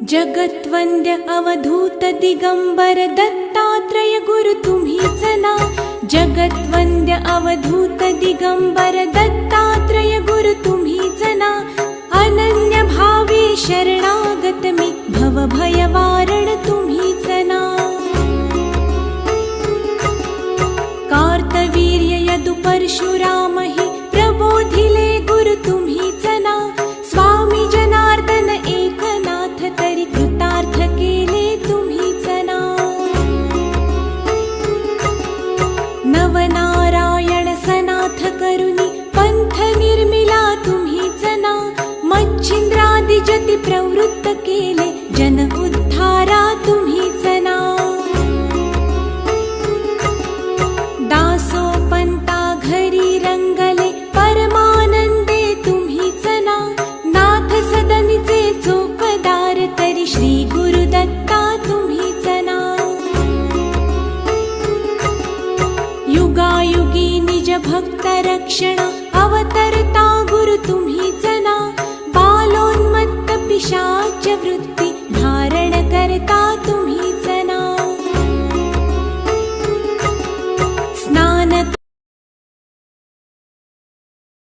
जगत्वंद्य अवधूत दिगंबर दत्तात्रय गुरु तुम्हीच ना. जगत्वंद्य अवधूत दिगंबर दत्तात्रय गुरु तुम्हीच ना. अनन्य भावे शरणागत मी भवभय वारण तुम्हीच ना. कार्तवीर्य यदु परशुरामहि प्रबोधिले गुरु तुम्हीच ना. स्वामी जनार्दन एकनाथ तरी कृतार्थ केले तुम्हीच ना. नवनारायण सनाथ करुणी पंथ निर्मिला तुम्हीच ना. मच्छिंद्रादि जति प्रवृत्त केले जन उद्धारा तुम्हीच ना. दासोपंता घरी रंगले परमानंदे तुम्हीच ना. नाथ सदनीचे चोपदार तरी श्री गुरुदत्ता तुम्हीच ना. युगायुगी निज भक्त रक्षण अवतार